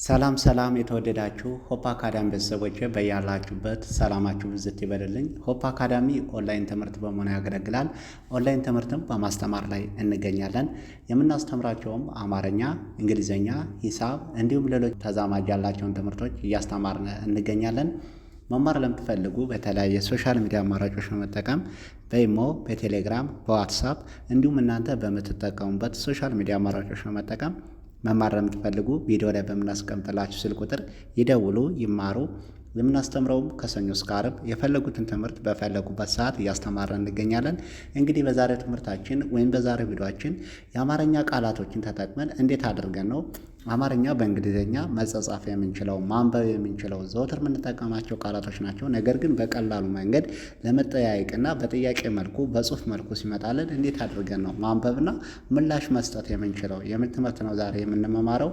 ሰላም ሰላም የተወደዳችሁ ሆፕ አካዳሚ ቤተሰቦች በያላችሁበት ሰላማችሁ ብዝት ይበልልኝ። ሆፕ አካዳሚ ኦንላይን ትምህርት በመሆን ያገለግላል። ኦንላይን ትምህርትም በማስተማር ላይ እንገኛለን። የምናስተምራቸውም አማርኛ፣ እንግሊዝኛ፣ ሂሳብ እንዲሁም ሌሎች ተዛማጅ ያላቸውን ትምህርቶች እያስተማርን እንገኛለን። መማር ለምትፈልጉ በተለያየ ሶሻል ሚዲያ አማራጮች በመጠቀም በኢሞ፣ በቴሌግራም፣ በዋትሳፕ እንዲሁም እናንተ በምትጠቀሙበት ሶሻል ሚዲያ አማራጮች በመጠቀም መማር ለምትፈልጉ ቪዲዮ ላይ በምናስቀምጥላችሁ ስልክ ቁጥር ይደውሉ፣ ይማሩ። የምናስተምረውም ከሰኞ እስከ ዓርብ የፈለጉትን ትምህርት በፈለጉበት ሰዓት እያስተማረን እንገኛለን። እንግዲህ በዛሬ ትምህርታችን ወይም በዛሬ ቪዲዮአችን የአማርኛ ቃላቶችን ተጠቅመን እንዴት አድርገን ነው አማርኛ በእንግሊዝኛ መጻጻፍ የምንችለው ማንበብ የምንችለው ዘወትር የምንጠቀማቸው ቃላቶች ናቸው። ነገር ግን በቀላሉ መንገድ ለመጠያየቅና በጥያቄ መልኩ በጽሁፍ መልኩ ሲመጣልን እንዴት አድርገን ነው ማንበብና ምላሽ መስጠት የምንችለው የሚል ትምህርት ነው ዛሬ የምንማማረው።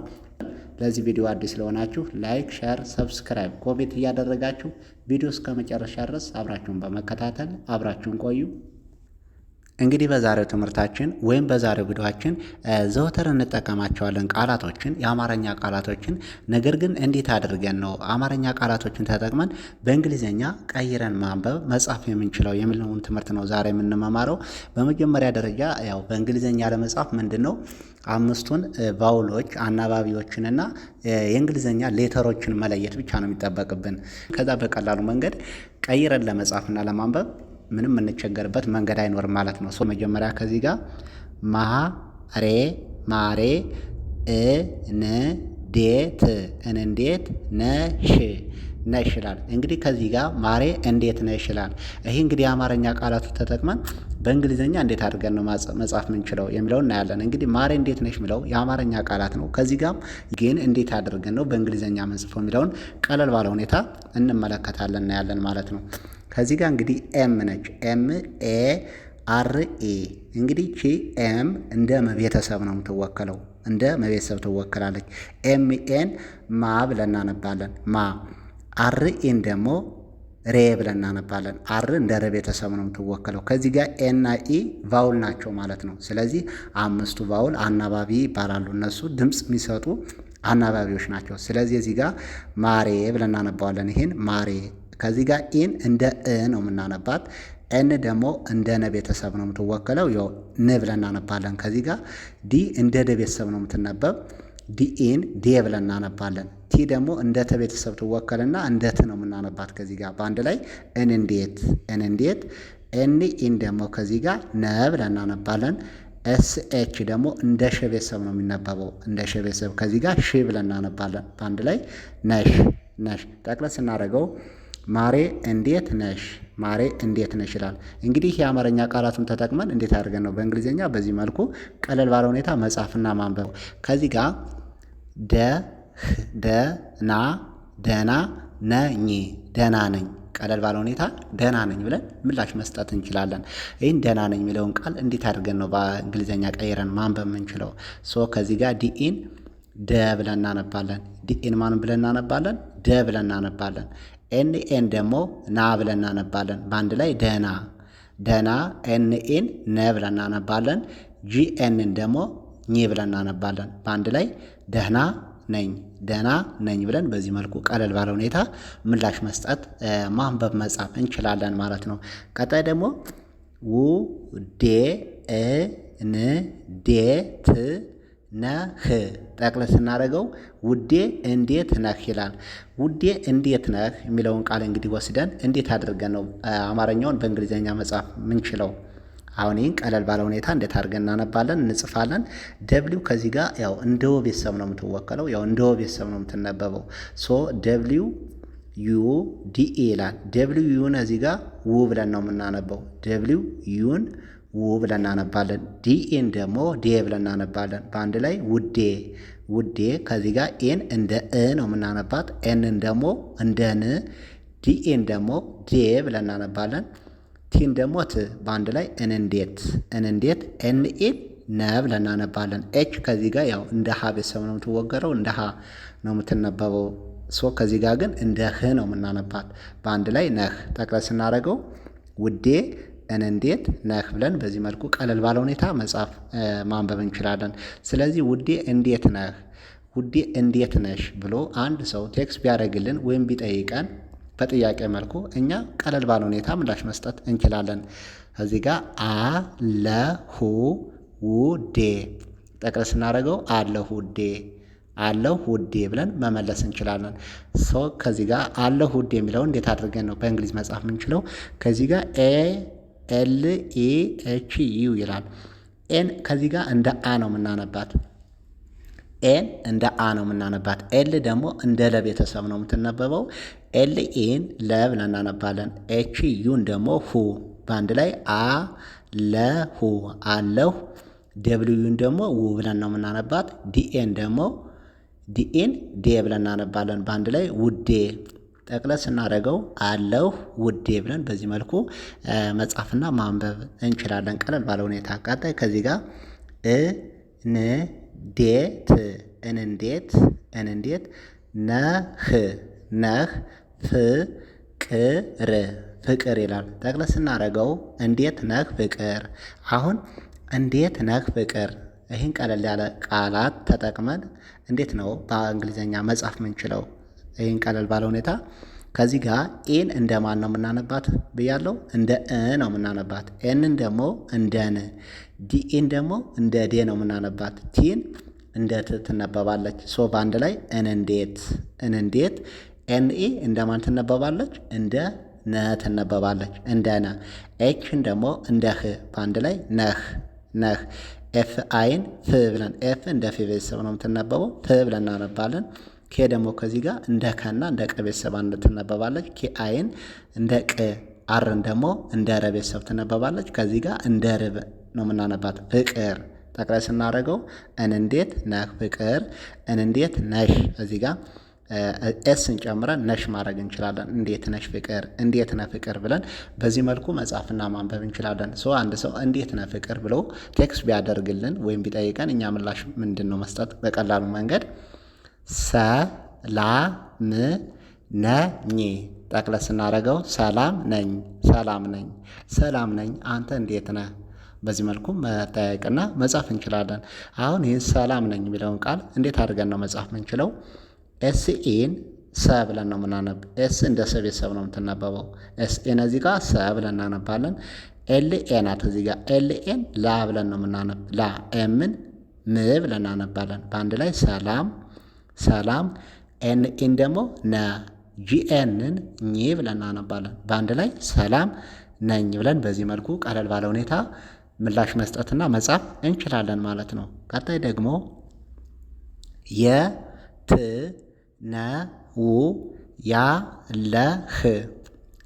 ለዚህ ቪዲዮ አዲስ ስለሆናችሁ ላይክ፣ ሼር፣ ሰብስክራይብ፣ ኮሜንት እያደረጋችሁ ቪዲዮ እስከ መጨረሻ ድረስ አብራችሁን በመከታተል አብራችሁን ቆዩ። እንግዲህ በዛሬው ትምህርታችን ወይም በዛሬው ቪዲዮአችን ዘወትር እንጠቀማቸዋለን ቃላቶችን የአማርኛ ቃላቶችን። ነገር ግን እንዴት አድርገን ነው አማርኛ ቃላቶችን ተጠቅመን በእንግሊዝኛ ቀይረን ማንበብ መጻፍ የምንችለው የሚለውን ትምህርት ነው ዛሬ የምንመማረው። በመጀመሪያ ደረጃ ያው በእንግሊዝኛ ለመጻፍ ምንድነው አምስቱን ቫውሎች አናባቢዎችንና የእንግሊዝኛ ሌተሮችን መለየት ብቻ ነው የሚጠበቅብን። ከዛ በቀላሉ መንገድ ቀይረን ለመጻፍና ለማንበብ ምንም የምንቸገርበት መንገድ አይኖርም ማለት ነው። መጀመሪያ ከዚህ ጋር ማሬ ማሬ እንዴት እንዴት ነሽ ነሽ ይላል። እንግዲህ ከዚህ ጋር ማሬ እንዴት ነሽ ይላል። ይሄ እንግዲህ የአማርኛ ቃላቱ ተጠቅመን በእንግሊዝኛ እንዴት አድርገን ነው መጻፍ የምንችለው የሚለው እናያለን። እንግዲህ ማሬ እንዴት ነሽ የሚለው የአማርኛ ቃላት ነው። ከዚህ ጋር ግን እንዴት አድርገን ነው በእንግሊዝኛ የምንጽፈው የሚለውን ቀለል ባለ ሁኔታ እንመለከታለን እናያለን ማለት ነው። ከዚህ ጋር እንግዲህ ኤም ነች። ኤም ኤ አር ኤ እንግዲህ ቺ ኤም እንደ መቤተሰብ ነው የምትወከለው፣ እንደ መቤተሰብ ትወከላለች። ኤም ኤን ማ ብለን እናነባለን፣ ማ። አር ኤን ደግሞ ሬ ብለን እናነባለን። አር እንደ ረ ቤተሰብ ነው የምትወከለው። ከዚህ ጋር ኤና ኢ ቫውል ናቸው ማለት ነው። ስለዚህ አምስቱ ቫውል አናባቢ ይባላሉ። እነሱ ድምፅ የሚሰጡ አናባቢዎች ናቸው። ስለዚህ እዚህ ጋር ማሬ ብለን እናነባዋለን። ይሄን ማሬ። ከዚህ ጋር ኢን እንደ እ ነው የምናነባት። ኤን ደግሞ እንደ ነ ቤተሰብ ነው የምትወከለው። ያው ን ብለን እናነባለን። ከዚህ ጋር ዲ እንደ ደ ቤተሰብ ነው የምትነበብ። ዲኢን ዴ ብለን እናነባለን። ቲ ደግሞ እንደ ተ ቤተሰብ ትወከልና እንደ ት ነው የምናነባት። ከዚህ ጋር በአንድ ላይ እንዴት እንዴት። ኤን ኢን ደግሞ ከዚህ ጋር ነ ብለን እናነባለን። ኤስ ኤች ደግሞ እንደ ሸ ቤተሰብ ነው የሚነበበው፣ እንደ ሸ ቤተሰብ። ከዚህ ጋር ሺ ብለን እናነባለን። በአንድ ላይ ነሽ ነሽ። ጠቅለል ስናደርገው ማሬ እንዴት ነሽ፣ ማሬ እንዴት ነሽ ይላል። እንግዲህ የአማርኛ ቃላቱን ተጠቅመን እንዴት አድርገን ነው በእንግሊዝኛ በዚህ መልኩ ቀለል ባለ ሁኔታ መጻፍና ማንበብ። ከዚህ ጋር ደና ደና ነኝ፣ ደና ነኝ። ቀለል ባለ ሁኔታ ደና ነኝ ብለን ምላሽ መስጠት እንችላለን። ይህን ደና ነኝ የሚለውን ቃል እንዴት አድርገን ነው በእንግሊዝኛ ቀይረን ማንበብ የምንችለው? ከዚህ ጋር ዲኢን ደ ብለን እናነባለን። ዲኢን ማን ብለን እናነባለን? ደ ብለን እናነባለን። ኤንኤን ደግሞ ና ብለን እናነባለን። በአንድ ላይ ደና ደና። ኤንኤን ነ ብለን እናነባለን። ጂኤንን ደግሞ ኝ ብለን እናነባለን። በአንድ ላይ ደህና ነኝ ደህና ነኝ ብለን በዚህ መልኩ ቀለል ባለ ሁኔታ ምላሽ መስጠት ማንበብ መጻፍ እንችላለን ማለት ነው። ቀጣይ ደግሞ ውዴ እንዴት ነህ። ጠቅለል ስናደርገው ውዴ እንዴት ነህ ይላል። ውዴ እንዴት ነህ የሚለውን ቃል እንግዲህ ወስደን እንዴት አድርገን ነው አማርኛውን በእንግሊዝኛ መጻፍ ምንችለው? አሁን ይህን ቀለል ባለ ሁኔታ እንዴት አድርገን እናነባለን እንጽፋለን። ደብሊው ከዚህ ጋር ያው እንደ ወ ቤተሰብ ነው የምትወከለው፣ ያው እንደ ወ ቤተሰብ ነው የምትነበበው። ደብሊው ዩ ዲኤ ይላል። ደብሊው ዩን እዚህ ጋር ው ብለን ነው የምናነበው። ደብሊው ዩን ው ብለን እናነባለን። ዲኤን ደግሞ ዴ ብለን እናነባለን። በአንድ ላይ ውዴ ውዴ። ከዚህ ጋር ኤን እንደ እ ነው የምናነባት። ኤንን ደግሞ እንደ ን፣ ዲኤን ደግሞ ዴ ብለን እናነባለን። ቲን ደግሞ ት። በአንድ ላይ እንዴት እንዴት። ኤንኤን ነ ብለን እናነባለን። ኤች ከዚህ ጋር ያው እንደ ሀ ቤተሰብ ነው የምትወገረው፣ እንደ ሀ ነው የምትነበበው። ከዚህ ጋር ግን እንደ ህ ነው የምናነባት። በአንድ ላይ ነህ። ጠቅለል ስናደርገው ውዴ እንዴት ነህ ብለን በዚህ መልኩ ቀለል ባለ ሁኔታ መጻፍ ማንበብ እንችላለን። ስለዚህ ውዴ እንዴት ነህ፣ ውዴ እንዴት ነሽ ብሎ አንድ ሰው ቴክስት ቢያደርግልን ወይም ቢጠይቀን በጥያቄ መልኩ እኛ ቀለል ባለ ሁኔታ ምላሽ መስጠት እንችላለን። እዚህ ጋር አለሁ ውዴ ጠቅለል ስናደርገው አለሁ ውዴ አለሁ ውዴ ብለን መመለስ እንችላለን። ከዚህ ጋር አለሁ ውዴ የሚለው እንዴት አድርገን ነው በእንግሊዝ መጻፍ የምንችለው? ከዚህ ጋር ALEHU ይላል። ኤን ከዚህ ጋር እንደ አ ነው የምናነባት። ኤን እንደ አ ነው የምናነባት። ኤል ደግሞ እንደ ለ ቤተሰብ ነው የምትነበበው። ኤልኤን ለ ብለን እናነባለን። ኤችዩን ደግሞ ሁ በአንድ ላይ አለሁ አለሁ። ደብልዩን ደግሞ ው ብለን ነው የምናነባት። ዲኤን ደግሞ ዲኤን ዴ ብለን እናነባለን። በአንድ ላይ ውዴ። ጠቅለል ስናደርገው አለሁ ውዴ ብለን በዚህ መልኩ መጻፍና ማንበብ እንችላለን ቀለል ባለ ሁኔታ። ቀጣይ ከዚህ ጋር እንዴት እንዴት ነህ ፍቅር ይላል። ጠቅለል ስናደርገው እንዴት ነህ ፍቅር። አሁን እንዴት ነህ ፍቅር ይህን ቀለል ያለ ቃላት ተጠቅመን እንዴት ነው በእንግሊዝኛ መጻፍ የምንችለው? ይህን ቀለል ባለ ሁኔታ ከዚህ ጋር ኤን እንደ ማን ነው የምናነባት ብያለሁ? እንደ እ ነው የምናነባት። ኤንን ደግሞ እንደ ን፣ ዲኤን ደግሞ እንደ ዴ ነው የምናነባት። ቲን እንደ ት ትነበባለች። በአንድ ላይ እንዴት። ኤንኤ እንደ ማን ትነበባለች? እንደ ነ ትነበባለች። እንደ ነ። ኤችን ደግሞ እንደ ህ በአንድ ላይ ነህ። ኤፍ አይን ፍ ብለን ኤፍ እንደ ፍ ቤተሰብ ነው የምትነበበው። ት ብለን እናነባለን። ኬ ደግሞ ከዚህ ጋር እንደ ከና እንደ ቀ ቤተሰብ አንድ ትነበባለች። ኬ አይን እንደ ቅ፣ አርን ደግሞ እንደ ረ ቤተሰብ ትነበባለች። ከዚህ ጋር እንደ ርብ ነው የምናነባት። ፍቅር ጠቅላይ ስናደርገው እንዴት ነህ ፍቅር፣ እንዴት ነሽ። እዚህ ጋር ኤስን ጨምረን ነሽ ማድረግ እንችላለን። እንዴት ነሽ ፍቅር፣ እንዴት ነህ ፍቅር ብለን በዚህ መልኩ መጻፍና ማንበብ እንችላለን። አንድ ሰው እንዴት ነህ ፍቅር ብሎ ቴክስት ቢያደርግልን ወይም ቢጠይቀን እኛ ምላሽ ምንድን ነው መስጠት? በቀላሉ መንገድ ሰላም ነኝ። ጠቅለል ስናደርገው ሰላም ነኝ አንተ እንዴት ነህ? በዚህ መልኩ መጠያየቅና መጻፍ እንችላለን። አሁን ይህን ሰላም ነኝ የሚለውን ቃል እንዴት አድርገን ነው መጻፍ የምንችለው? ኤስኤን ሰ ብለን ነው የምናነብ። ኤስ እንደ ሰ ቤተሰብ ነው የምትነበበው። ኤስኤን እዚህ ጋር ሰ ብለን እናነባለን። ኤልኤ ናት እዚህ ጋር። ኤልኤን ላ ብለን ነው የምናነብ። ላ ኤምን ም ብለን እናነባለን። በአንድ ላይ ሰላም። ኤንኤን ደግሞ ነ፣ ጂኤንን ኝ ብለን እናነባለን። በአንድ ላይ ሰላም ነኝ ብለን በዚህ መልኩ ቀለል ባለ ሁኔታ ምላሽ መስጠትና መጻፍ እንችላለን ማለት ነው። ቀጣይ ደግሞ የት ነው ያለህ።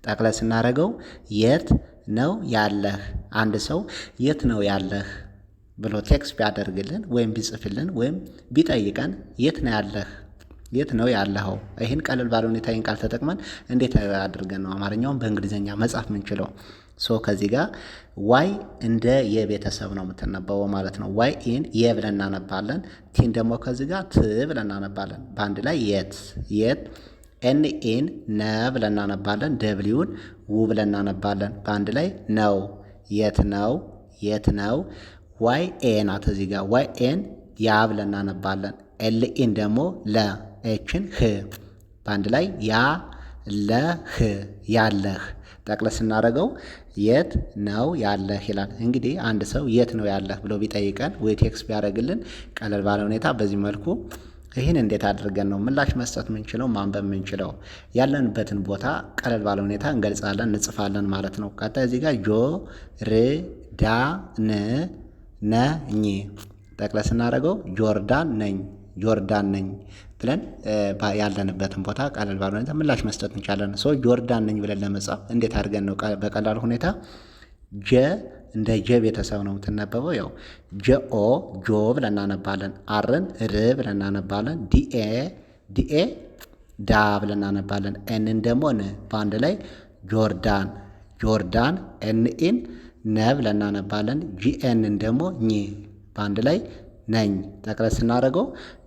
ጠቅለል ስናደርገው የት ነው ያለህ። አንድ ሰው የት ነው ያለህ ብሎ ቴክስት ቢያደርግልን ወይም ቢጽፍልን ወይም ቢጠይቀን የት ነው ያለህ፣ የት ነው ያለኸው? ይህን ቀለል ባለ ሁኔታ ይህን ቃል ተጠቅመን እንዴት አድርገን ነው አማርኛውን በእንግሊዝኛ መጻፍ የምንችለው? ከዚህ ጋር ዋይ እንደ የቤተሰብ ነው የምትነበበው ማለት ነው። ዋይ ኢን የ ብለን እናነባለን። ቲን ደግሞ ከዚህ ጋር ት ብለን እናነባለን። በአንድ ላይ የት። ኤን ኢን ነ ብለን እናነባለን። ደብሊውን ው ብለን እናነባለን። በአንድ ላይ ነው። የት ነው። ዋይ ኤ ናት እዚህ ጋር። ዋይ ኤን ያ ብለን እናነባለን። ኤል ኢን ደግሞ ለ፣ ኤችን ህ በአንድ ላይ ያለህ። ጠቅለል ስናደርገው የት ነው ያለህ ይላል። እንግዲህ አንድ ሰው የት ነው ያለህ ብሎ ቢጠይቀን ወይ ቴክስት ቢያደርግልን ቀለል ባለ ሁኔታ በዚህ መልኩ ይህን እንዴት አድርገን ነው ምላሽ መስጠት የምንችለው ማንበብ የምንችለው? ያለንበትን ቦታ ቀለል ባለ ሁኔታ እንገልጻለን እንጽፋለን ማለት ነው። ቀጣይ እዚህ ጋር ነኝ። ጠቅለል ስናደርገው ጆርዳን ነኝ ብለን ያለንበትን ቦታ ቀለል ባለ ሁኔታ ምላሽ መስጠት እንችላለን። ጆርዳን ነኝ ብለን ለመጻፍ እንዴት አድርገን ነው በቀላል ሁኔታ ጀ እንደ ጀ ቤተሰብ ነው የምትነበበው። ያው ጀኦ ጆ ብለን እናነባለን። አርን ር ብለን እናነባለን። ዲኤ ዳ ብለን እናነባለን። ኤንን ደግሞ ን በአንድ ላይ ጆርዳን። ኤንኢን ነ ብለን እናነባለን። ጂኤንን ደግሞ ኝ በአንድ ላይ ነኝ። ጠቅለል ስናደርገው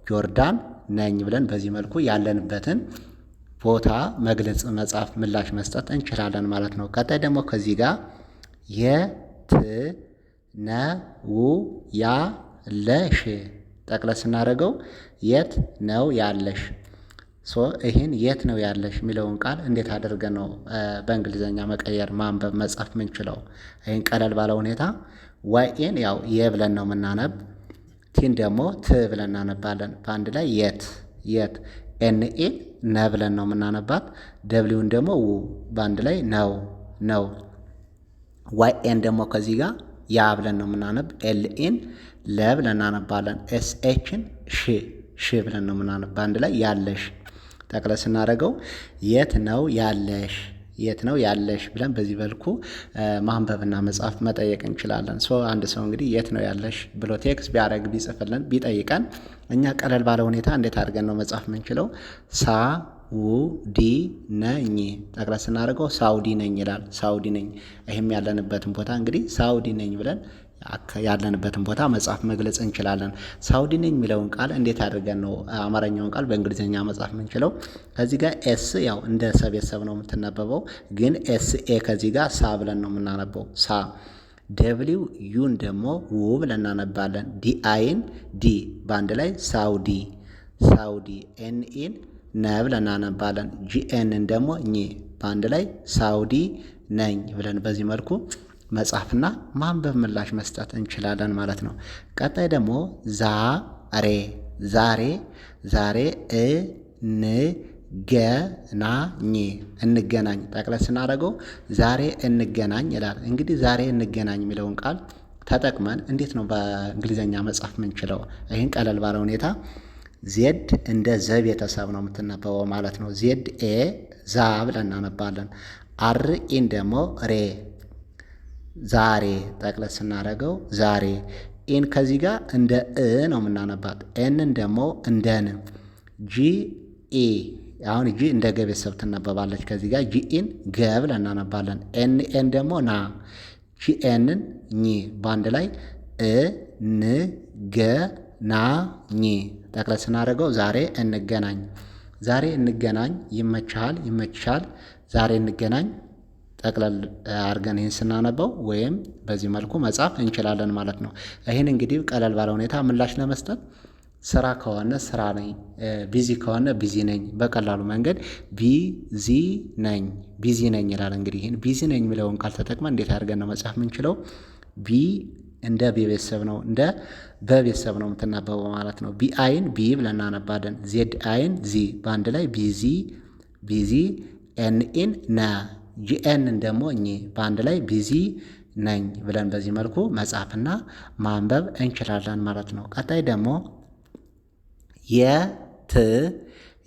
ጆርዳን ነኝ ብለን በዚህ መልኩ ያለንበትን ቦታ መግለጽ፣ መጻፍ፣ ምላሽ መስጠት እንችላለን ማለት ነው። ቀጣይ ደግሞ ከዚህ ጋር የት ነው ያለሽ። ጠቅለል ስናደርገው የት ነው ያለሽ። ይህን የት ነው ያለሽ የሚለውን ቃል እንዴት አድርገን ነው በእንግሊዝኛ መቀየር ማንበብ መጻፍ ምንችለው? ይህን ቀለል ባለ ሁኔታ ዋይኤን ያው ብለን ነው የምናነብ። ቲን ደግሞ ት ብለን እናነባለን። በአንድ ላይ የት ኤንኤን ነ ብለን ነው የምናነባት። ደብሊውን ደግሞ በአንድ ላይ ነው። ዋይኤን ደግሞ ከዚህ ጋር ያ ብለን ነው የምናነብ። ኤልኤን ለ ብለን እናነባለን። ኤስኤችን ሽ ብለን ነው የምናነብ። በአንድ ላይ ያለሽ። ጠቅለል ስናደርገው የት ነው ያለሽ ብለን በዚህ መልኩ ማንበብና መጻፍ መጠየቅ እንችላለን። አንድ ሰው እንግዲህ የት ነው ያለሽ ብሎ ቴክስት ቢያደርግ ቢጽፍልን ቢጠይቀን እኛ ቀለል ባለ ሁኔታ እንዴት አድርገን ነው መጻፍ የምንችለው? ሳውዲ ነኝ። ጠቅለል ስናደርገው ሳውዲ ነኝ ይላል። ሳውዲ ነኝ። ይህም ያለንበትን ቦታ እንግዲህ ሳውዲ ነኝ ብለን ያለንበትን ቦታ መጻፍ መግለጽ እንችላለን። ሳውዲ ነኝ የሚለውን ቃል እንዴት አድርገን ነው አማርኛውን ቃል በእንግሊዝኛ መጻፍ የምንችለው? ከዚህ ጋር ኤስ ያው እንደ ቤተሰብ ነው የምትነበበው፣ ግን ኤስ ኤ ከዚህ ጋር ሳ ብለን ነው የምናነበው። ሳ ደብሊው ዩን ደግሞ ው ብለን እናነባለን። ዲ አይን ዲ በአንድ ላይ ሳውዲ። ኤንኢን ነ ብለን እናነባለን። ጂኤንን ደግሞ ኝ በአንድ ላይ ሳውዲ ነኝ ብለን በዚህ መልኩ መጻፍና ማንበብ ምላሽ መስጠት እንችላለን ማለት ነው። ቀጣይ ደግሞ ዛሬ እንገናኝ። ጠቅለል ስናደርገው ዛሬ እንገናኝ ይላል። እንግዲህ ዛሬ እንገናኝ የሚለውን ቃል ተጠቅመን እንዴት ነው በእንግሊዝኛ መጻፍ የምንችለው? ይህን ቀለል ባለ ሁኔታ ዜድ እንደ ዘ ቤተሰብ ነው የምትነበበው ማለት ነው። ዜድ ኤ ዛ ብለን እናነባለን። አርኢን ደግሞ ሬ ዛሬ። ጠቅለል ስናደርገው ዛሬ። ኢን ከዚህ ጋር እንደ ነው የምናነባት። ኤንን ደግሞ እንደ ን። ጂኢ አሁን ጂ እንደ ገ ቤተሰብ ትነበባለች። ከዚህ ጋር ጂኢን ገ ብለን እናነባለን። ኤን ደግሞ ና። ጂኤንን ኝ በአንድ ላይ ን ገ ና ኝ። ጠቅለል ስናደርገው ዛሬ እንገናኝ። ይመችሃል። ዛሬ እንገናኝ። ጠቅለል አድርገን ይህን ስናነበው ወይም በዚህ መልኩ መጻፍ እንችላለን ማለት ነው። ይህን እንግዲህ ቀለል ባለ ሁኔታ ምላሽ ለመስጠት ስራ ከሆነ ስራ ነኝ፣ ቢዚ ከሆነ ቢዚ ነኝ። በቀላሉ መንገድ ቢዚ ነኝ ይላል። እንግዲህ ይህን ቢዚ ነኝ የሚለውን ቃል ተጠቅመን እንዴት አድርገን ነው መጻፍ የምንችለው? እንደ ቤተሰብ ነው እንደ በቤተሰብ ነው የምትናበበው ማለት ነው። ቢ አይን ቢ ብለን እናነባለን። ዜድ አይን ዚ በአንድ ላይ ቢዚ ኤንኢን ነ ጂኤንን ደግሞ እኚ በአንድ ላይ ቢዚ ነኝ ብለን በዚህ መልኩ መጻፍና ማንበብ እንችላለን ማለት ነው። ቀጣይ ደግሞ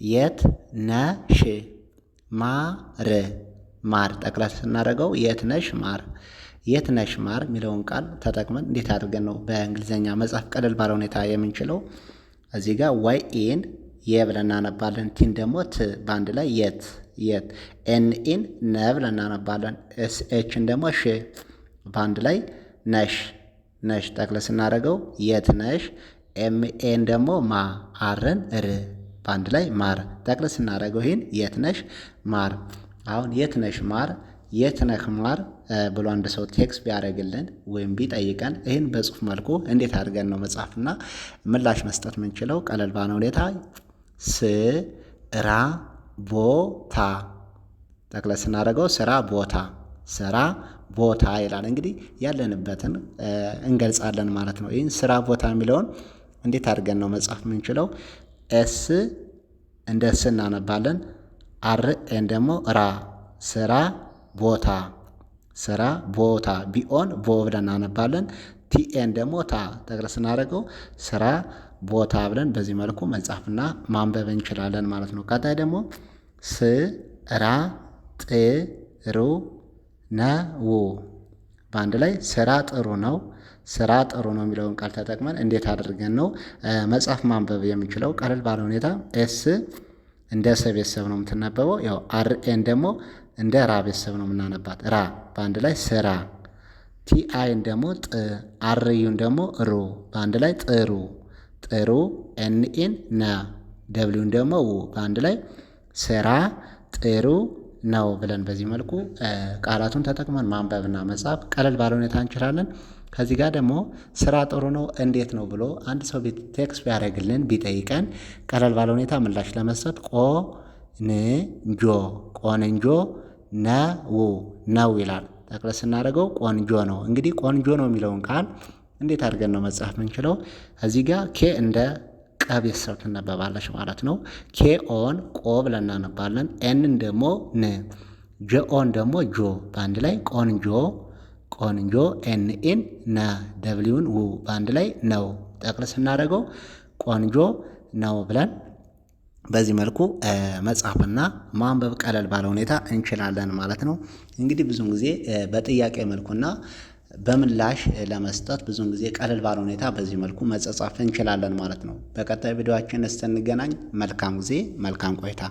የት ነሽ ማር። ጠቅለል ስናደርገው የት ነሽ ማር የሚለውን ቃል ተጠቅመን እንዴት አድርገን ነው በእንግሊዝኛ መጻፍ ቀለል ባለ ሁኔታ የምንችለው? እዚህ ጋር ዋይ ኤን ብለን እናነባለን። ቲን ደግሞ ት በአንድ ላይ የት ኤንኢን ነ ብለን እናነባለን። ኤስኤችን ደግሞ ሽ በአንድ ላይ ነሽ። ጠቅለል ስናደርገው የት ነሽ። ኤምኤን ደግሞ ማ አርን ር በአንድ ላይ ማር። ጠቅለል ስናደርገው ይህን የት ነሽ ማር። አሁን የት ነህ ማር ብሎ አንድ ሰው ቴክስት ቢያደርግልን ወይም ቢጠይቀን ይህን በጽሁፍ መልኩ እንዴት አድርገን ነው መጻፍና ምላሽ መስጠት የምንችለው? ቀለል ባለ ሁኔታ ስራ ቦታ። ጠቅለል ስናደርገው ስራ ቦታ ይላል። እንግዲህ ያለንበትን እንገልጻለን ማለት ነው። ይህን ስራ ቦታ የሚለውን እንዴት አድርገን ነው መጻፍ የምንችለው? ኤስ እንደ ስ እናነባለን። አርኤን ደግሞ ራ ስራ ቦታ ቢኦን ቦ ብለን እናነባለን። ቲኤን ደግሞ ታ ጠቅለል ስናደርገው ስራ ቦታ ብለን በዚህ መልኩ መጻፍና ማንበብ እንችላለን ማለት ነው። ቀጣይ ደግሞ ስራ ጥሩ ነው። በአንድ ላይ ስራ ጥሩ ነው የሚለውን ቃል ተጠቅመን እንዴት አድርገን ነው መጻፍ ማንበብ የምንችለው? ቀለል ባለ ሁኔታ ኤስ እንደ ሰ ቤተሰብ ነው የምትነበበው። ያው አርኤን ደግሞ እንደ ራ ቤተሰብ ነው የምናነባት። ራ በአንድ ላይ ስራ። ቲአይን ደግሞ ጥ አርዩን ደግሞ ሩ በአንድ ላይ ጥሩ ኤንኢን ና ደብሊውን ደግሞ ው በአንድ ላይ ስራ ጥሩ ነው ብለን በዚህ መልኩ ቃላቱን ተጠቅመን ማንበብና መጻፍ ቀለል ባለ ሁኔታ እንችላለን። ከዚህ ጋር ደግሞ ስራ ጥሩ ነው እንዴት ነው ብሎ አንድ ሰው ቴክስት ቢያደርግልን ቢጠይቀን ቀለል ባለ ሁኔታ ምላሽ ለመስጠት ቆንጆ ቆንጆ ነው ይላል። ጠቅለል ስናደርገው ቆንጆ ነው። እንግዲህ ቆንጆ ነው የሚለውን ቃል እንዴት አድርገን ነው መጻፍ የምንችለው? እዚህ ጋር ኬ እንደ ቀ ቤተሰብ ትነበባለች ማለት ነው። ኬ ኦን ቆ ብለን እናነባለን። ኤንን ደግሞ ን፣ ጆኦን ደግሞ ጆ፣ በአንድ ላይ ቆንጆ ቆንጆ፣ ኤንኢን ነ፣ ደብሊውን ው፣ በአንድ ላይ ነው። ጠቅለል ስናደርገው ቆንጆ ነው ብለን በዚህ መልኩ መጻፍና ማንበብ ቀለል ባለ ሁኔታ እንችላለን ማለት ነው። እንግዲህ ብዙውን ጊዜ በጥያቄ መልኩና በምላሽ ለመስጠት ብዙውን ጊዜ ቀለል ባለ ሁኔታ በዚህ መልኩ መጻፍ እንችላለን ማለት ነው። በቀጣይ ቪዲዮአችን እስክንገናኝ መልካም ጊዜ፣ መልካም ቆይታ